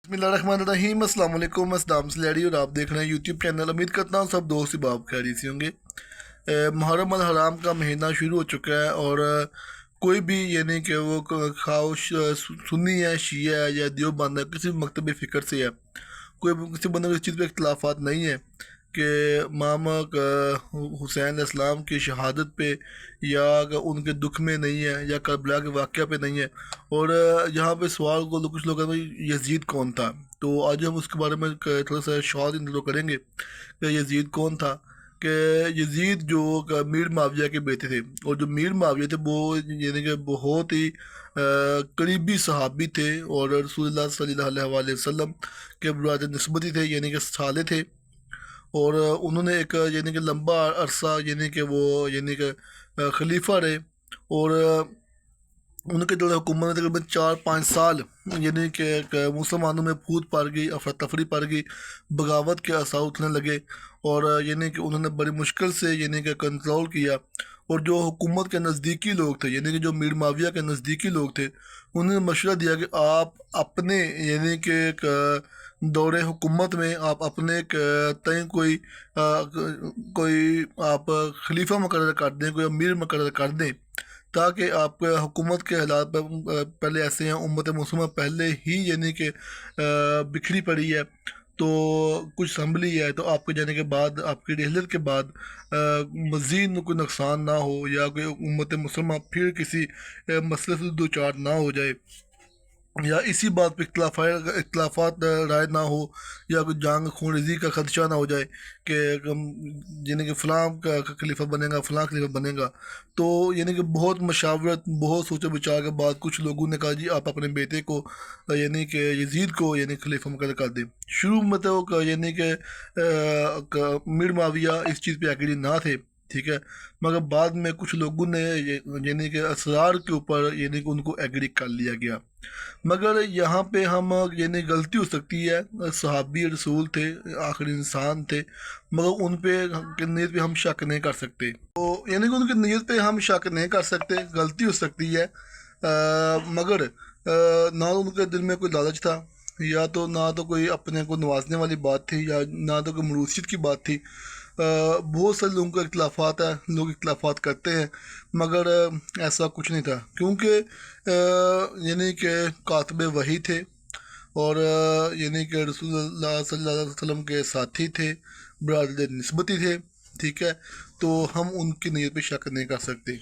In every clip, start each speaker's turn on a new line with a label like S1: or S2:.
S1: बिस्मिल्लाहिर्रहमानिर्रहीम। अस्सलाम वालेकुम। अस्सलाम सलेडी और आप देख रहे हैं यूट्यूब चैनल। उम्मीद करता हूँ सब दोस्त बाप खैरियत से होंगे। मुहर्रम अल हराम का महीना शुरू हो चुका है और कोई भी यानी कि वो खाओ सुन्नी है, शिया है या देवबंद है, किसी भी मकतब फ़िक्र से है, कोई किसी बंदे को इस चीज़ पर इख्तलाफात नहीं है कि इमाम हुसैन इस्लाम की शहादत पे या उनके दुख में नहीं है या करबला के वाक़या पे नहीं है। और यहाँ पे सवाल को कुछ लोग कहते हैं यजीद कौन था, तो आज हम उसके बारे में थोड़ा सा शॉर्ट इंट्रो करेंगे कि यजीद कौन था। कि यजीद जो मीर माविया के बेटे थे, और जो मीर माविया थे वो यानी कि बहुत ही करीबी सहाबी थे और रसूलुल्लाह सल्लल्लाहु अलैहि वसल्लम के बुराद नस्बती थे, यानी कि साले थे। और उन्होंने एक यानी कि लंबा अरसा यानी कि वो यानी कि खलीफा रहे। और उनके जो हुकूमत में तकरीबन 4-5 साल यानी कि मुसलमानों में फूट पड़ गई, अफरा तफरी पड़ गई, बगावत के आसार उठने लगे। और यानी कि उन्होंने बड़ी मुश्किल से यानी कि कंट्रोल किया। और जो हुकूमत के नज़दीकी लोग थे, यानी कि जो मीर माविया के नज़दीकी लोग थे, उन्होंने मशवरा दिया कि आप अपने यानी कि दौरे हुकूमत में आप अपने तय कोई आप खलीफा मुकर्रर कर दें, कोई अमीर मुकर्रर कर दें, ताकि आप हुकूमत के हालात पर पहले ऐसे हैं, उम्मत मुस्लिमा पहले ही यानी कि बिखरी पड़ी है, तो कुछ संभली है, तो आपके जाने के बाद आपकी रहलत के बाद मज़ीद कोई नुकसान ना हो या कोई उम्मत मुस्लिमा फिर किसी मसले से दो चार ना हो जाए, या इसी बात पे इख्तलाफात राय ना हो, या कोई जंग खून रेज़ी का खदशा ना हो जाए कि यानी कि फ़लाँ का खलीफा बनेगा, फ़लाँ खलीफा बनेगा। तो यानी कि बहुत मशावरत, बहुत सोचे विचार के बाद कुछ लोगों ने कहा जी आप अपने बेटे को यानी कि यजीद को यानी खलीफा मुकर्रर कर दें। शुरू में तो यानी कि मीर माविया इस चीज़ पे एग्री ना थे, ठीक है, मगर बाद में कुछ लोगों ने यानी कि असरार के ऊपर यानी कि उनको एग्री कर लिया गया। मगर यहाँ पे हम यानी गलती हो सकती है, सहाबी रसूल थे, आखिरी इंसान थे, मगर उन पे की नीयत पे हम शक नहीं कर सकते। तो यानी कि उनकी नीयत पे हम शक नहीं कर सकते, गलती हो सकती है। मगर ना तो उनके दिल में कोई लालच था, या तो ना तो कोई अपने को नवाजने वाली बात थी, या ना तो कोई मरूसियत की बात थी। बहुत सारे लोगों का इख्तलाफात है, लोग इख्तलाफात करते हैं, मगर ऐसा कुछ नहीं था, क्योंकि यानी कि कातिब वही थे और यानी कि रसूलुल्लाह सल्लल्लाहु अलैहि वसल्लम के साथी थे, बरादर निस्बती थे, ठीक है, तो हम उनकी नीयत पे शक नहीं कर सकते।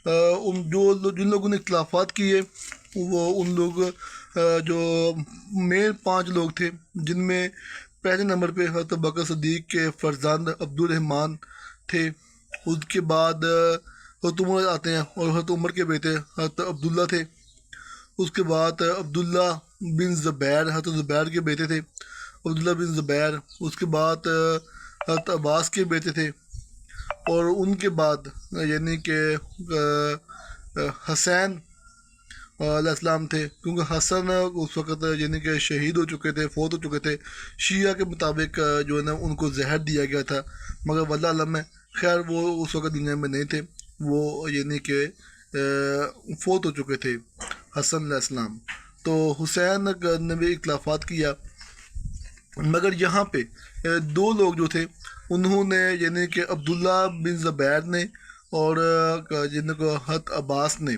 S1: जिन लोगों ने इख्तलाफात किए वो उन लोग जो मेन 5 लोग थे, जिनमें पहले नंबर पे हज़रत बकर सिद्दीक़ के फर्जंद अब्दुर्रहमान थे। उसके बाद हज़रत उमर आते हैं और हज़रत उमर के बेटे हज़रत अब्दुल्ला थे। उसके बाद अब्दुल्ला बिन ज़ुबैर, हज़रत ज़ुबैर के बेटे थे अब्दुल्ला बिन ज़ुबैर। उसके बाद हज़रत अब्बास के बेटे थे। और उनके बाद यानी कि हसैन अलैहिस्सलाम थे, क्योंकि हसन उस वक़्त यानी कि शहीद हो चुके थे, फ़ौत हो चुके थे। शिया के मुताबिक जो है ना उनको जहर दिया गया था, मगर वल्लाह अलम है, खैर वो उस वक़्त दुनिया में नहीं थे, वो यानी कि फ़ौत हो चुके थे हसन अलैहिस्सलाम। तो हुसैन ने भी इख्तलाफात किया, मगर यहाँ पे 2 लोग जो थे उन्होंने यानी कि अब्दुल्ला बिन ज़ुबैर ने और जिनको हज़रत अब्बास ने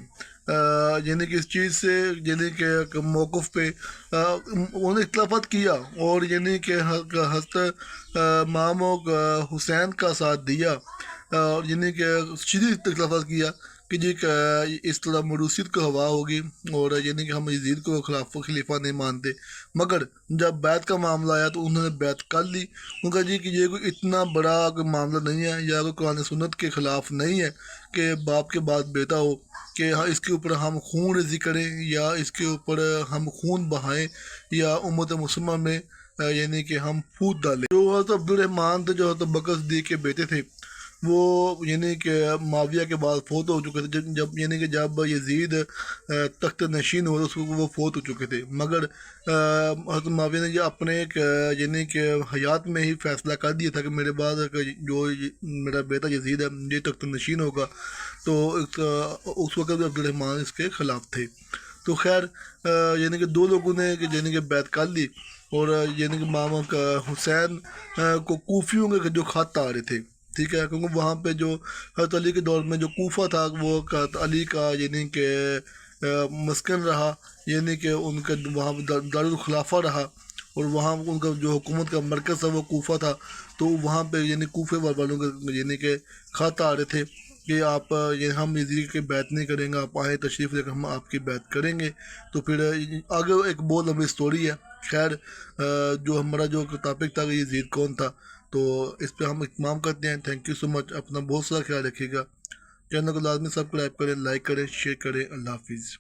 S1: यानी कि इस चीज़ से यानी कि मौक़िफ़ पे उन्होंने इख्तलाफात किया, और यानी कि हज़रत इमाम हुसैन का साथ दिया, और यानी कि शदीद इख्तलाफात किया कि जी इस तरह मरूसियत को हवा होगी, और यानी कि हम यजीद को खलीफा नहीं मानते। मगर जब बैत का मामला आया तो उन्होंने बैत कर ली। उनका जी कि ये कोई इतना बड़ा कोई मामला नहीं है, या कोई कुरान सुन्नत के ख़िलाफ़ नहीं है कि बाप के बाद बेटा हो, कि हाँ इसके ऊपर हम खून रेज़ी करें या इसके ऊपर हम खून बहाएं या उम्मत मुस्लिमा में यानी कि हम फूट डालें। जो हज़रत अब्दुर्रहमान थे, जो हज़रत बकर सिद्दीक़ के बेटे थे, वो यानी कि माविया के बाद फ़ौत हो चुके थे। जब यानी कि जब यजीद तख्त नशीन हुआ तो उसको वो फ़ौत हो चुके थे, मगर हज़रत माविया ने ये अपने यानी कि हयात में ही फ़ैसला कर दिया था कि मेरे बाद जो मेरा बेटा यजीद है ये तख्त नशीन होगा। तो उस वक़्त भी अब्दुर्रहमान इसके ख़िलाफ़ थे। تو خیر یعنی کہ دو لوگوں نے یعنی کہ بیعت کر لی، اور یعنی کہ ماما کا حسین کو کوفیوں کے جو خط آ رہے تھے، ٹھیک ہے، کیونکہ وہاں پہ جو حضرت علی کے دور میں جو کوفہ تھا وہ حضرت علی کا یعنی کہ مسکن رہا، یعنی کہ ان کا وہاں دارالخلافہ رہا، اور وہاں ان کا جو حکومت کا مرکز تھا وہ کوفہ تھا۔ تو وہاں پہ یعنی کوفے والوں کے یعنی کہ خط آ رہے تھے کہ آپ یہ ہم یزید کی بیعت نہیں کریں گے، آپ آئے تشریف لے کر ہم آپ کی بیعت کریں گے۔ تو پھر آگے ایک بہت لمبی اسٹوری ہے۔ خیر جو ہمارا جو ٹاپک تھا کہ یزید کون تھا، تو اس پہ ہم اہتمام کرتے ہیں۔ تھینک یو سو مچ، اپنا بہت سارا خیال رکھیے گا، چینل کو لازمی سبسکرائب کریں، لائک کریں، شیئر کریں۔ اللہ حافظ۔